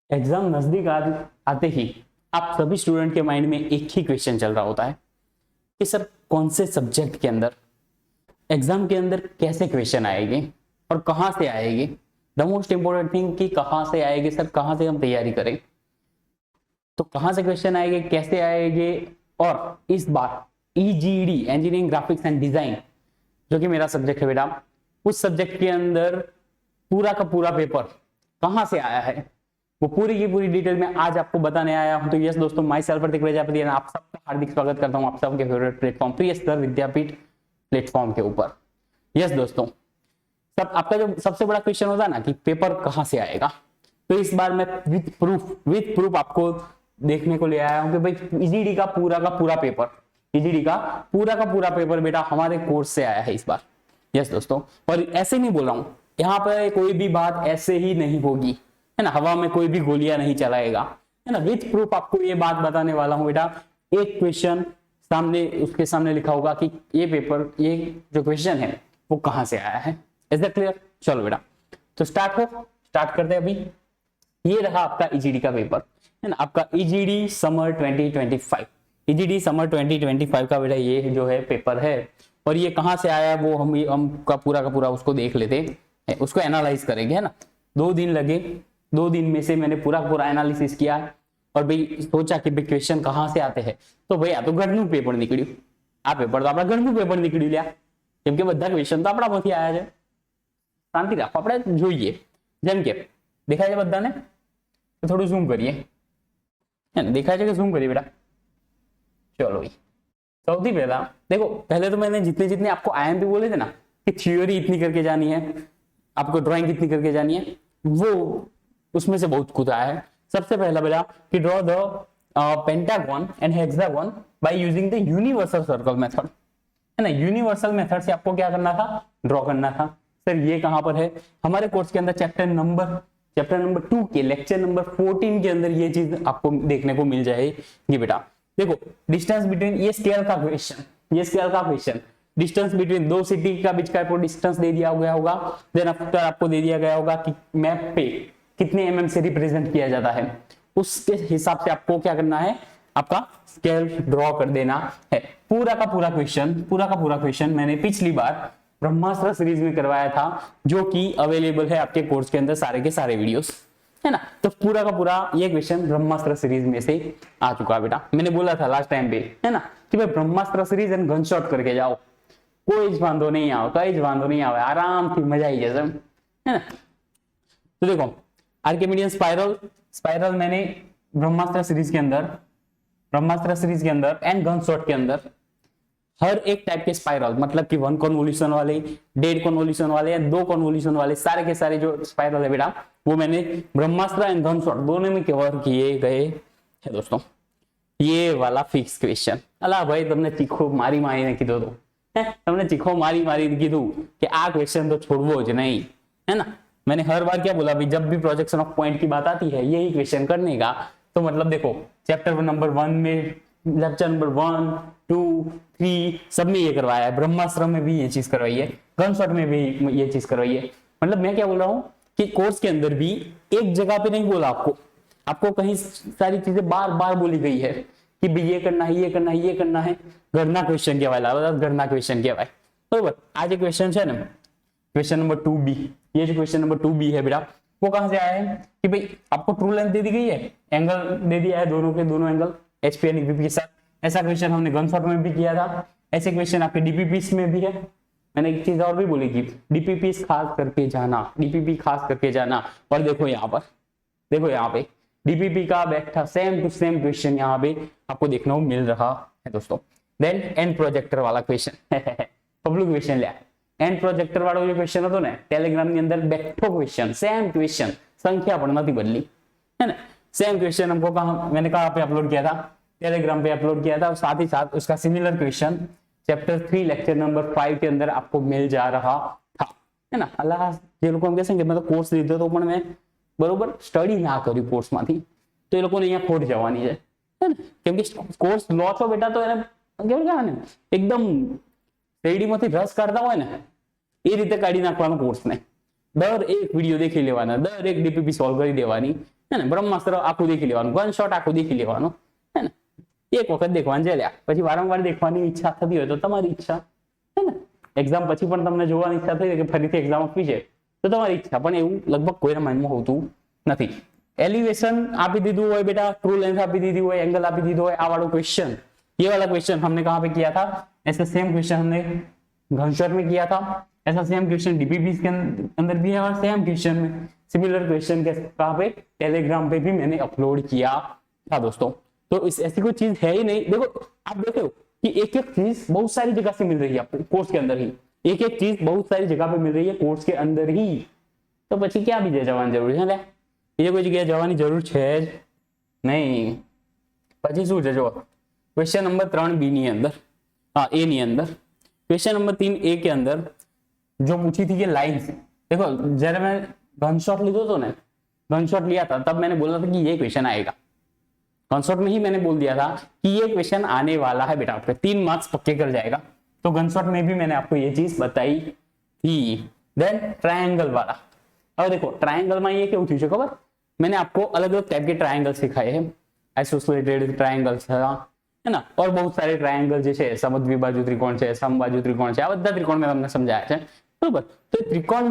Exam नजदीक आते ही आप सभी स्टूडेंट के माइंड में एक ही क्वेश्चन चल रहा होता है कि सर कौन से सब्जेक्ट के अंदर एग्जाम के अंदर कैसे क्वेश्चन आएंगे और कहां से आएंगे। द मोस्ट इंपोर्टेंट थिंग कि कहां से आएंगे सर, कहां से हम तैयारी करें, तो कहां से क्वेश्चन आएंगे, कैसे आएंगे। और इस बार EGD engineering graphics and design जो कि मेरा सब्जेक्ट है बेटा, उस सब्जेक्ट के अंदर पूरा का पूरा पेपर कहां से आया है वो पूरी की पूरी डिटेल में आज आपको बताने आया हूं। तो यस दोस्तों, माई सेल्फ प्रतीक प्रजापति, आप सबका हार्दिक स्वागत करता हूं आप सबके फेवरेट प्लेटफॉर्म तो यस सर विद्यापीठ प्लेटफॉर्म के ऊपर। यस दोस्तों, सब आपका जो सबसे बड़ा क्वेश्चन होता है ना कि पेपर कहां से आएगा, तो इस बार मैं विद प्रूफ आपको देखने को ले आया हूं कि भाई ईजीडी का पूरा पेपर, ईजीडी का पूरा पेपर बेटा हमारे कोर्स से आया है इस बार। यस दोस्तों, और ऐसे नहीं बोल रहा हूं, यहाँ पर कोई भी बात ऐसे ही नहीं होगी, है ना, हवा में कोई भी गोलियां नहीं चलाएगा, है ना। विद प्रूफ आपको ये बात बताने वाला हूं बेटा। एक क्वेश्चन सामने, उसके सामने लिखा होगा कि ये पेपर, ये जो क्वेश्चन है वो कहां से आया है। Is that clear? चलो बेटा, तो स्टार्ट करते हैं अभी। ये रहा आपका ईजीडी का पेपर, है ना, आपका ईजीडी समर 2025, ईजीडी समर 2025 का बेटा ये जो है पेपर है। और ये कहां से आया है वो हम का पूरा उसको देख लेते हैं, उसको एनालाइज करेंगे, है ना। 2 दिन लगे, 2 दिन में से मैंने पूरा एनालिसिस किया और भाई सोचा कि भाई क्वेश्चन कहां से आते हैं, तो भैया तो घरનું પેપર નીકળ્યું, આ પેપર તો આપણા ઘરનું પેપર નીકળ્યું લ્યા, કેમ કે બધા ક્વેશ્ચન તો આપણામાંથી આયા છે। શાંતિ રાખો, આપણે જોઈએ જેમ કે દેખાય છે બધાને, તો થોડું ઝૂમ કરીએ, है ना, देखाया जाएगा, जूम करिए बेटा। चलो सौથી पहला देखो, पहले तो मैंने जितने आपको आईएमपी बोले थे ना कि थ्योरी इतनी करके जानी है, आपको ड्राइंग कितनी करके जानी है, वो उसमें से बहुत कुछ आया है। सबसे पहला बेटा कि draw the pentagon and hexagon by using the universal circle method, है ना। यूनिवर्सल मेथड से आपको क्या करना था, ड्रॉ करना था। सर ये कहां पर है, हमारे कोर्स के अंदर चैप्टर नंबर 2 के लेक्चर नंबर 14 के अंदर ये चीज आपको देखने को मिल जाएगी बेटा। देखो डिस्टेंस बिटवीन, ये स्केल का क्वेश्चन, डिस्टेंस बिटवीन 2 सिटी का बीच का आपको डिस्टेंस दे दिया गया होगा। देन आफ्टर आपको दे दिया गया होगा कि मैप पे कितने एमएम से रिप्रेजेंट किया जाता है, उसके हिसाब से आपको क्या करना है, आपका स्केल ड्रॉ कर देना है। पूरा का पूरा क्वेश्चन मैंने पिछली बार ब्रह्मास्त्र सीरीज में करवाया था, जो कि अवेलेबल है आपके कोर्स के अंदर सारे के सारे वीडियोस, है ना। तो पूरा का पूरा ये क्वेश्चन ब्रह्मास्त्र सीरीज में से आ चुका है बेटा। मैंने बोला था लास्ट टाइम पे, है ना, कि भाई ब्रह्मास्त्र सीरीज एंड गनशॉट करके जाओ, कोई वांधो नहीं आओ, आराम थी मजा आई जैसे, है ना। तो देखो आर्किमिडियन स्पाइरल मैंने ब्रह्मास्त्र सीरीज के अंदर एंड गनशॉट के अंदर हर एक टाइप के स्पाइरल, मतलब कि 1 कन्वोल्यूशन वाले, डेड कन्वोल्यूशन वाले या 2 कन्वोल्यूशन वाले, सारे के सारे जो स्पाइरल है बेटा वो मैंने ब्रह्मास्त्र एंड गनशॉट दोनों में कवर किए गए है दोस्तों। ये वाला फिक्स क्वेश्चन, अला भाई तुमने चीखो मारी ने कीधो तो, तुमने चीखो मारी कीधु कि आ क्वेश्चन तो छोड़वो ज नहीं, है ना। मैंने हर बार क्या बोला भाई, जब भी प्रोजेक्शन ऑफ पॉइंट की बात आती है यही क्वेश्चन करने का। तो मतलब देखो चैप्टर नंबर 1 में, लेक्चर नंबर 1, 2, 3 सब में ये करवाया है, ब्रह्मास्त्र में भी ये चीज करवाई है, गनशॉट में भी ये चीज करवाई है। मतलब मैं क्या बोल रहा हूँ कि कोर्स के अंदर भी एक जगह पे नहीं बोला आपको कहीं सारी चीजें बार बार बोली गई है कि भाई ये करना है। घरना क्वेश्चन कहवाय, घरना क्वेश्चन कहवाय, बरोबर। आज एक क्वेश्चन है ना, क्वेश्चन नंबर 2B, ये जो क्वेश्चन नंबर 2B है बेटा वो कहां से आया है कि भाई आपको ट्रू लेंथ दे दी गई है, एंगल दे दिया है, दोनों के दोनों एंगल एचपी एंड ईवीपी के साथ। ऐसा क्वेश्चन हमने गनशॉट में भी किया था, ऐसे क्वेश्चन आपके डीपीपीस में भी है। मैंने एक चीज और भी बोली कि डीपीपी खास करके जाना। और देखो यहाँ पे डीपीपी का बैठा सेम टू सेम क्वेश्चन यहाँ पे आपको देखने को मिल रहा है दोस्तों। देन एंड प्रोजेक्टर वाला क्वेश्चन पब्लिक क्वेश्चन लिया, एंड प्रोजेक्टर वाला जो क्वेश्चन હતો ને ટેલિગ્રામ ની અંદર બેઠો क्वेश्चन, सेम क्वेश्चन, संख्या પણ નથી बदली, है ना। सेम क्वेश्चन हमको मैंने कहा पे अपलोड किया था, टेलीग्राम पे अपलोड किया था, और साथ ही साथ उसका similar question chapter 3 lecture number 5 के अंदर आपको मिल जा रहा था, है ना। अल्लाह જે લોકો એમ કહેશે કે મેં તો કોર્સ લીધો તો પણ મેં બરોબર સ્ટડી ના કર્યું કોર્સમાંથી, તો એ લોકોને અહીંયા ખોટ જવાની છે, है ना। કેમ કે કોર્સ લો છો બેટા તો એને કેવું કહેવાય ને, એકદમ શેરડીમાંથી રસ કાઢતા હોય ને એ રીતે કાઢી નાખવાનો કોર્સને। दर एक वीडियो देखी लेवाना, दर एक डीपीपी सॉल्व કરી દેવાની, હે ને, બ્રહ્માસ્ત્ર આખું દેખી લેવાનું, ગન શોટ આખું દેખી લેવાનું, હે ને, એક વખત દેખવાનું છે, પછી વારંવાર દેખવાની ઈચ્છા થતી હોય તો તમારી ઈચ્છા, હે ને, એક્ઝામ પછી પણ તમને જોવાની ઈચ્છા થઈ કે ફરીથી એક્ઝામ આપવી છે તો તમારી ઈચ્છા, પણ એવું લગભગ કોઈના માઇન્ડમાં હોતું નથી. एलिवेशन आप ही दीदू हो बेटा, ट्रू लेंथ आप ही दीदी हो, एंगल आप ही दीदू हो, आ वाला क्वेश्चन, ये वाला क्वेश्चन हमने कहां पे किया था, ऐसा सेम क्वेश्चन हमने घनशॉट में किया था, ऐसा सेम क्वेश्चन डीपीपी के अंदर भी है, और सेम क्वेश्चन में सिमिलर क्वेश्चन के कहां पे, टेलीग्राम पे भी मैंने अपलोड किया था दोस्तों. तो इस ऐसी कोई चीज है ही नहीं. देखो आप देखो कि एक एक चीज बहुत सारी जगह से मिल रही है आपको कोर्स के अंदर ही, एक एक चीज बहुत सारी जगह पे मिल रही है कोर्स के अंदर ही, तो પછી ક્યાં બીજે જવાની જરૂર છે ને, બીજે કોઈ જગ્યાએ જવાની જરૂર છે જ નહીં. પછી શું છે જો ક્વેશ્ચન નંબર 3 બી ની અંદર, હા એ ની અંદર, क्वेश्चन नंबर 3 ए के अंदर जो पूछी थी कि लाइंस, देखो जरा मैं गनशॉट लीधो तो ना, गनशॉट लिया था तब मैंने बोला था कि ये क्वेश्चन आएगा, गनशॉट में ही मैंने बोल दिया था कि ये क्वेश्चन आने वाला है बेटा, आपके 3 मार्क्स पक्के कर जाएगा. तो गनशॉट में भी मैंने आपको ये चीज बताई थी. देन ट्रायंगल वाला, अब देखो ट्रायंगल में ये क्यों थी खबर, मैंने आपको अलग अलग टाइप के ट्रायंगल सिखाए हैं, आइसोसेलेटेड ट्रायंगल है ना, और बहुत सारे ट्रायंगल जैसे समद्विबाजु त्रिकोण है, समबाजु त्रिकोण है, आ બધા त्रिकोण में તમને સમજાયા છે बरोबर. तो त्रिकोण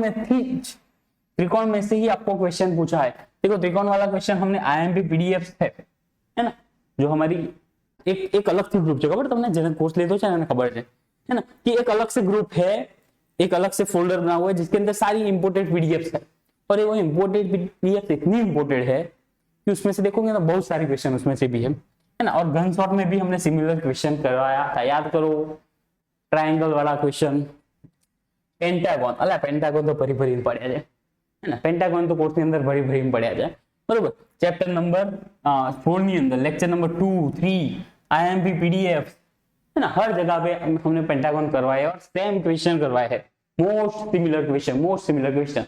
में से ही आपको क्वेश्चन पूछा है. देखो त्रिकोण वाला क्वेश्चन हमने आईएमपी पीडीएफ है ना, जो हमारी एक अलग से ग्रुप है खबर તમને, જેને કોર્સ લીધો છે એને ખબર है ना, कि एक अलग से ग्रुप है, एक अलग से फोल्डर बना हुआ है जिसके अंदर सारी इंपोर्टेड पीडीएफ है, और ये वो इंपोर्टेड पीडीएफ इतनी इंपोर्टेड है कि उसमें से देखोगे ना बहुत सारे क्वेश्चन उसमें से भी है ना. और गनशॉट में भी हमने सिमिलर क्वेश्चन करवाया था, याद करो ट्रायंगल वाला क्वेश्चन, पेंटागोन, अला पेंटागोन तो भरी भरी पड्या है ना, पेंटागोन तो कोर्स ની અંદર ભરી ભરી પડ્યા છે બરોબર. ચેપ્ટર નંબર 4 ની અંદર, लेक्चर नंबर 2, 3, आईएमपी पीडीएफ है ना, हर जगह पे हमने पेंटागोन करवाया और सेम क्वेश्चन करवाया है, मोस्ट सिमिलर क्वेश्चन.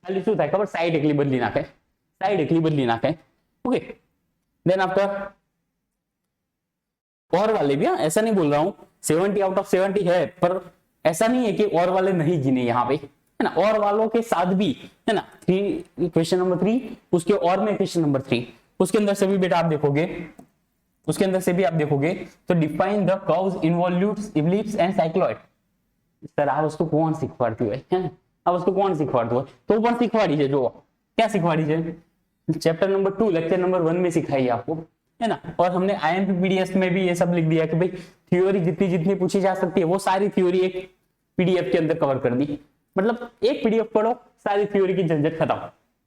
खाली શું થાય ખબર, સાઈડ એકલી બદલી નાખે, ओके. देन आफ्टर और वाले भी, ऐसा नहीं बोल रहा हूं 70 आउट ऑफ 70 है, पर ऐसा नहीं है कि और वाले नहीं गिने यहाँ पे, है ना, और वालों के साथ भी है ना. क्वेश्चन नंबर 3, उसके और में क्वेश्चन नंबर 3, उसके अंदर से भी बेटा आप देखोगे, उसके अंदर से भी आप देखोगे तो define the curves, involutes, ellipse and cycloid. Sir आ वस्तु कोण શીખવાડતું હોય है ना, આ વસ્તુ કોણ શીખવાડતું હોય, તો પણ શીખવાડી છે. જો क्या શીખવાડી છે, चैप्टर नंबर 2 लेक्चर नंबर 1 में सिखाई आपको, है ना. और हमने आईएमपी पीडीएफ में भी ये सब लिख दिया कि भाई थ्योरी जितनी पूछी जा सकती है वो सारी थ्योरी एक पीडीएफ के अंदर कवर कर दी, मतलब एक पीडीएफ पढ़ो सारी थ्योरी की झंझट खत्म,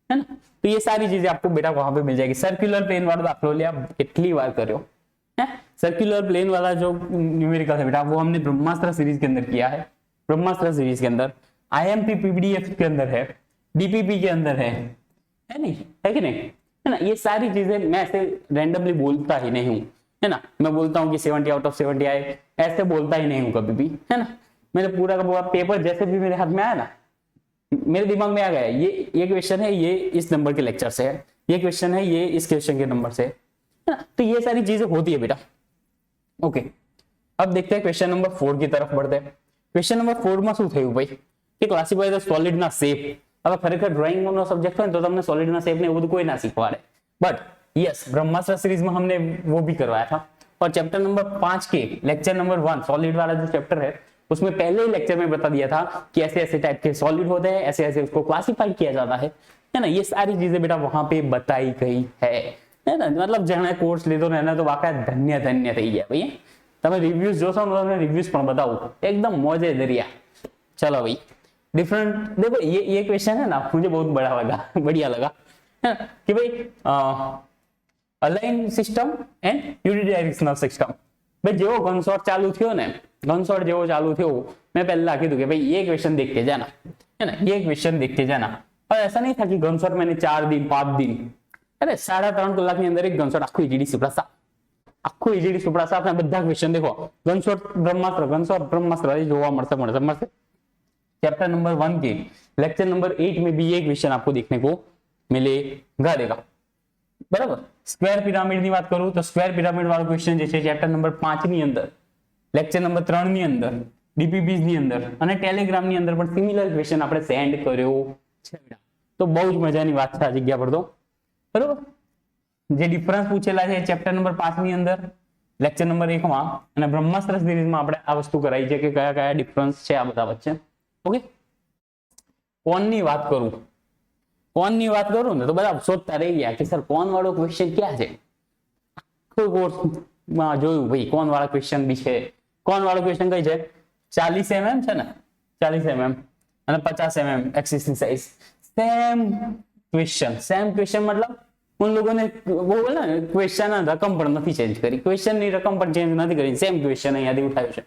है ना. तो ये सारी चीजें आपको बेटा वहां पे मिल जाएगी. सर्कुलर प्लेन वाला दाखलो लिया, कितनी बार करो है, सर्कुलर प्लेन वाला जो न्यूमेरिकल है बेटा वो हमने ब्रह्मास्त्र सीरीज के अंदर किया है, ब्रह्मास्त्र सीरीज के अंदर, आईएमपी पीडीएफ के अंदर है, डीपीपी के अंदर है नहीं, है कि नहीं, है ना. ये सारी चीजें मैं ऐसे रैंडमली बोलता ही नहीं हूं, है ना. मैं बोलता हूं कि 70 आउट ऑफ 70 आए, ऐसे बोलता ही नहीं हूं कभी भी, है ना. मैंने पूरा का पूरा पेपर जैसे भी मेरे हाथ में आया ना, मेरे दिमाग में आ गया ये क्वेश्चन है, ये इस नंबर के लेक्चर से है, ये क्वेश्चन है, ये इस क्वेश्चन के नंबर से है ना. तो ये सारी चीजें होती है बेटा, ओके. अब देखते हैं क्वेश्चन नंबर 4 की तरफ बढ़ते हैं. क्वेश्चन नंबर 4 में શું થયું ભાઈ કે ક્લાસિફાય ધ સોલિડ ના શેપ. હવે ખરેખર ડ્રોઈંગ નો સબ્જેક્ટ હોય ને તો તમને સોલિડ ના શેપ ને એવું બધું કોઈ ના શીખવાડે, बट यस ब्रह्मास्त्र सीरीज में हमने वो भी करवाया था. और चैप्टर नंबर 5 के लेक्चर नंबर 1 सॉलिड वाला जो चैप्टर है उसमें पहले ही लेक्चर में बता दिया था कि ऐसे ऐसे टाइप के सॉलिड होते हैं, ऐसे ऐसे उसको क्लासिफाई किया जाता है ना. ये सारी चीजें बेटा वहां पे बताई गई है ना. मतलब जेने कोर्स લીધો ને એને તો વાકા ધન્ય ધન્ય થઈ ગયા ભાઈ. તમે રિવ્યુઝ જોશો ને તમને રિવ્યુઝ પણ બતાવું, एकदम मौजे दरिया. चलो भाई डिफरेंट देखो, ये क्वेश्चन है ना मुझे बहुत बड़ा लगा, बढ़िया लगा है ना, कि भाई align system and unidirectional system. भाई जेवो गनशॉट चालू थयो ने, गनशॉट जेवो चालू थयो, मैं पहले कीधुं कि भाई ये क्वेश्चन देख के जाना, है ना, ये क्वेश्चन देख के जाना. और ऐसा नहीं था कि गनशॉट मैंने 4 दिन 5 दिन, अरे 3.5 કલાકની અંદર એક ગનશॉट આખું ઈજીડી સુપ્રાસા, આખું ઈજીડી સુપ્રાસા આપણે બધા ક્વેશ્ચન देखो, गनशॉट ब्रह्मास्त्र જોવા મળશે. चैप्टर नंबर 1 के लेक्चर नंबर 8 में भी ये क्वेश्चन आपको देखने को मिलेगा, बराबर. स्क्वायर पिरामिड ની વાત કરું તો સ્ક્વાयर पिरामिड વાળો ક્વેશ્ચન જે છે ચેપ્ટર નંબર 5 ની અંદર, લેક્ચર નંબર 3 ની અંદર, ડીપીપીસ ની અંદર અને ટેલિગ્રામ ની અંદર પણ સિમિલર ક્વેશ્ચન આપણે સેન્ડ કર્યો છે. તો બહુ જ મજાની વાત છે આ જગ્યા પર તો, બરાબર. જે ડિફરન્સ પૂછેલા છે ચેપ્ટર નંબર 5 ની અંદર લેક્ચર નંબર 1 માં અને બ્રહ્માસ્ત્ર સિરીઝમાં આપણે આ વસ્તુ કરાઈ છે કે કયા કયા ડિફરન્સ છે આ બધા વચ્ચે. ઓકે, કોણની વાત કરું ને તો બધા શોધતા રહી ગયા કે સર કોણ વાળો ક્વેશ્ચન ક્યાં છે. આખો કોર્સમાં જોયું ભાઈ કોણ વાળા ક્વેશ્ચન બી છે. કોણ વાળો ક્વેશ્ચન કઈ છે? 40 mm છે ને, 40 mm અને 50 mm axis size. Same question मतलब उन लोगों ने वो बोला ना क्वेश्चन रकम पर नहीं चेंज करी, क्वेश्चन ની રકમ पर चेंज नहीं करी, सेम क्वेश्चन है याद उठाया है.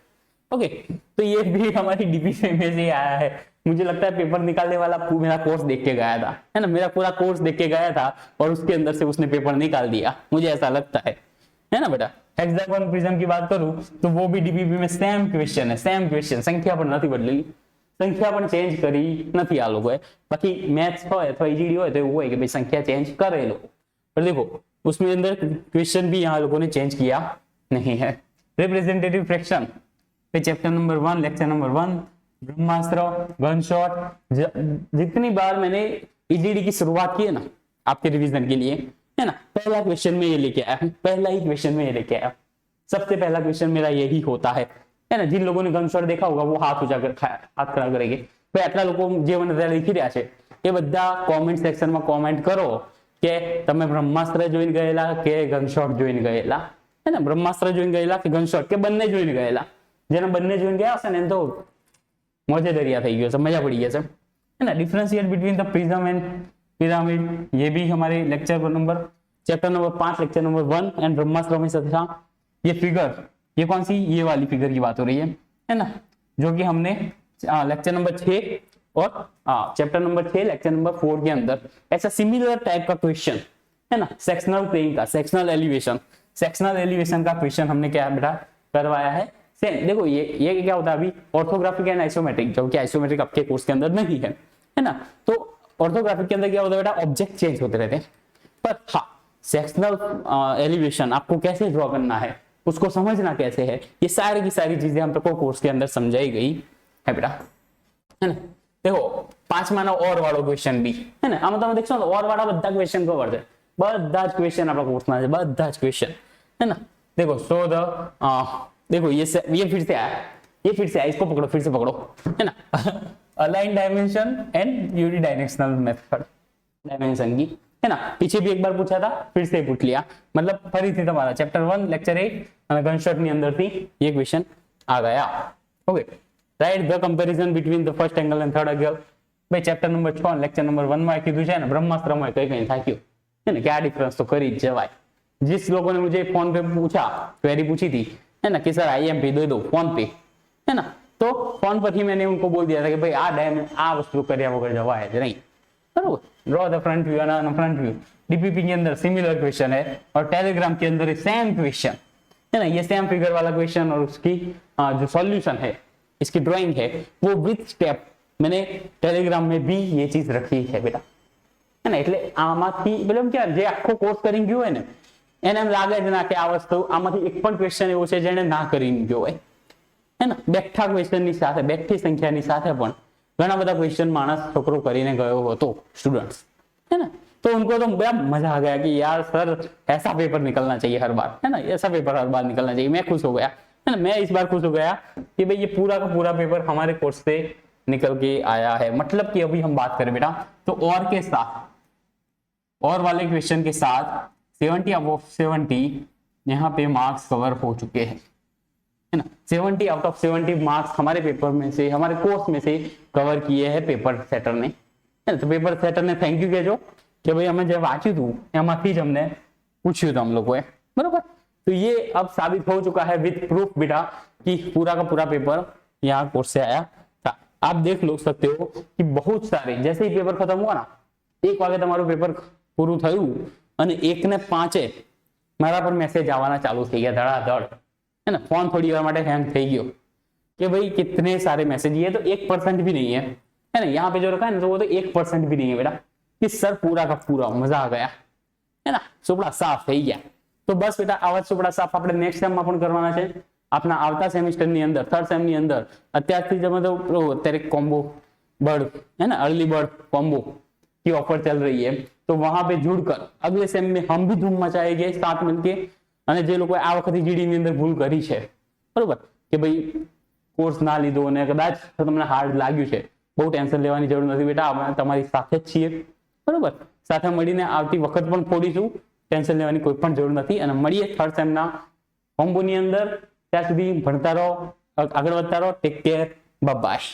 ओके, तो ये भी हमारी डीपीसी में से आया है. मुझे लगता है पेपर निकालने वाला मेरा कोर्स देख के गया था, है ना, मेरा पूरा कोर्स देख के गया था और उसके अंदर से उसने पेपर निकाल दिया, मुझे ऐसा लगता है ना बेटा. हेक्सागोन प्रिज्म की बात करूं तो वो भी डीपीपी में सेम क्वेश्चन है, सेम क्वेश्चन, संख्या पर नहीं बदलेली, संख्या पर चेंज करी नहीं आ लोगों. बाकी मैथ्स हो अथवा ईजीडी हो तो वो है कि भाई संख्या चेंज करे लोग, पर देखो उसमें अंदर क्वेश्चन भी यहाँ लोगों ने चेंज किया नहीं है. Representative fraction chapter number 1 lecture number 1 ब्रह्मास्त्र गनशॉट. जितनी बार मैंने ईजीडी की शुरुआत की है ना आपके रिवीजन के लिए, है ना, पहला क्वेश्चन में ये लेके आया, पहला ही क्वेश्चन में ये लेके आया. सबसे पहला क्वेश्चन मेरा यही होता है ना. जिन लोगों ने गनशॉट देखा होगा वो हाथ उजागर हाथ खड़ा करेंगे. भाई आटला लोग जे મને લખી રહ્યા છે એ બધા કોમેન્ટ સેક્શનમાં કોમેન્ટ કરો કે તમે બ્રહ્માસ્ત્ર જોઈને ગયેલા કે ગનશોટ જોઈને ગયેલા, है ना, ब्रह्मास्त्र જોઈને ગયેલા કે ગનશોટ કે બંને જોઈને ગયેલા. જેને બંને જોઈને ગયા હશે ને તો મોજે દરિયા થઈ ગયો છે, મજા પડી ગયા છે, है ना. Differentiate between the prism and pyramid, ये भी हमारे lecture number chapter number 5 lecture number 1 and Brahmastra में से था. ये फिगर, ये कौन सी, ये वाली फिगर की बात हो रही है ना, जो कि हमने लेक्चर नंबर 6 और चैप्टर नंबर 6 लेक्चर नंबर 4 के अंदर ऐसा सिमिलर टाइप का क्वेश्चन, है ना, सेक्शनल प्लेन का, सेक्शनल एलिवेशन का क्वेश्चन हमने क्या बेटा करवाया है. सेम देखो ये क्या होता है अभी ऑर्थोग्राफिक एंड आइसोमेट्रिक, जो कि आइसोमेट्रिक आपके कोर्स के अंदर नहीं है, है ना. तो ऑर्थोग्राफिक के अंदर क्या होता है बेटा, ऑब्जेक्ट चेंज होते रहते हैं. पर हाँ, सेक्शनल एलिवेशन आपको कैसे ड्रॉ करना है, उसको समझना कैसे है, ये सारी की सारी चीजें हम लोग को कोर्स के अंदर समझाई गई है बेटा, है ना. देखो 5 और वालों क्वेश्चन भी है ना, आम देखो और वाला બધા क्वेश्चन कवर है, બધા જ क्वेश्चन આપણા કોર્સના છે, બધા જ क्वेश्चन, है ना. देखो सो द देखो ये फिर से आया, इसको पकड़ो, फिर से पकड़ो, है ना. Align dimension and unidirectional method dimension की, है ना. पीछे भी एक बार पूछा था, फिर से पूछ लिया, मतलब फरी थी तुम्हारा चैप्टर 1 लेक्चर 8 और गनशॉट ની અંદરથી ये क्वेश्चन आ गया. Okay, right the comparison between the first angle and third angle. भाई चैप्टर नंबर 6 लेक्चर नंबर 1 में कीधું છે ને ब्रह्मास्त्रમાં કઈ કઈ થાય ક્યું, है ना, क्या डिफरेंस तो करी जवाय. जिस लोगों ने मुझे फोन पे पूछा, क्वेरी पूछी थी, है ना, कि सर आईएमपी दे दो फोन पे, है ना, तो फोन पर ही मैंने उनको बोल दिया था कि भाई आ वस्तु કર્યા વગર જવાય જ નહીં, बराबर. Draw the front view and front view. DPP के अंदर सिमिलर क्वेश्चन है और टेलीग्राम के अंदर सेम क्वेश्चन, है ना. ये सेम फिगर वाला क्वेश्चन और उसकी जो सॉल्यूशन है, इसकी ड्राइंग है वो विथ स्टेप मैंने टेलीग्राम में भी ये चीज रखी है बेटा, है ना. એટલે આમાંથી मतलब क्या જે આખો કોર્સ કરી ગયો હોય ને એને એમ લાગે છે ના કે આ વસ્તુ આમાંથી એક પણ ક્વેશ્ચન એવો છે જેને ના કરી ગયો હોય, है ना. બેઠા ક્વેશ્ચનની સાથે, બેઠી સંખ્યાની સાથે પણ घना बड़ा क्वेश्चन मानस छोकरो કરીને ગયો હતો स्टूडेंट्स, है ना. तो उनको तो बड़ा मजा आ गया कि यार सर ऐसा पेपर निकलना चाहिए हर बार, है ना, ऐसा पेपर हर बार निकलना चाहिए. मैं खुश हो गया, है ना, मैं इस बार खुश हो गया कि भाई ये पूरा का पूरा पेपर हमारे कोर्स से निकल के आया है. मतलब कि अभी हम बात करें बेटा तो और के साथ, और वाले क्वेश्चन के साथ 70 आउट ऑफ 70 यहाँ पे मार्क्स कवर हो चुके हैं, है ना. 70 आउट ऑफ 70 मार्क्स हमारे पेपर में से, हमारे कोर्स में से कवर किए हैं पेपर सेटर ने, है ना. तो पेपर सेटर ने थैंक यू कहो कि भाई हमें जब वांच्યું હતું એમાંથી જ हमने पूछ्યું હતું हम लोगों, बराबर. तो ये अब साबित हो चुका है विद प्रूफ बेटा कि पूरा का पूरा पेपर यहाँ कोर्स से आया था. आप देख लो सकते हो कि बहुत सारे, जैसे ही पेपर खत्म हुआ ना, 1 वागे તમારું पेपर પૂરું થયું અને 1:05 મારા પર મેસેજ આવવાના ચાલુ થઈ ગયા ધડાધડ, है ना. फोन थोड़ी देर માટે हैंग થઈ ગયો कि भाई कितने सारे मैसेज, ये तो 1% भी नहीं है ना. यहाँ पे जो रखा है ना तो वो तो 1% भी नहीं है बेटा कि सर पूरा का पूरा मजा आ गया, है ना. ચોપડા સાફ થઈ ગયા. तो बस बेटा आवा ચોપડા સાફ આપણે નેક્સ્ટ સેમ માં પણ કરવાના છે. अपना આવતા સેમિસ્ટર ની અંદર, થર્ડ સેમ ની અંદર અત્યારથી જ અમે તો અત્યારે કોમ્બો બર્ડ, है ना, अर्ली बर्ड कॉम्बो की ऑफर चल रही है, तो वहां पे जुड़कर अगले सेम में हम भी धूम मचाएंगे साथ मिलके। અને જે લોકોએ આ વખતે જીડી ની અંદર ભૂલ કરી છે, બરોબર, કે ભાઈ કોર્સ ના લીધો અને કદાચ તમને હાર્ડ લાગ્યું છે, બહુ ટેન્શન લેવાની જરૂર નથી બેટા, આપણે તમારી સાથે જ છીએ, બરોબર, સાથે મળીને આવતી વખત પણ ફોડીશું, ટેન્શન લેવાની કોઈ પણ જરૂર નથી। અને મળીએ થર્ડ સેમના કોમ્બોની અંદર, ત્યાં સુધી ભણતા રહો, આગળ વધતા રહો, ટેક કેર, બાય બાય।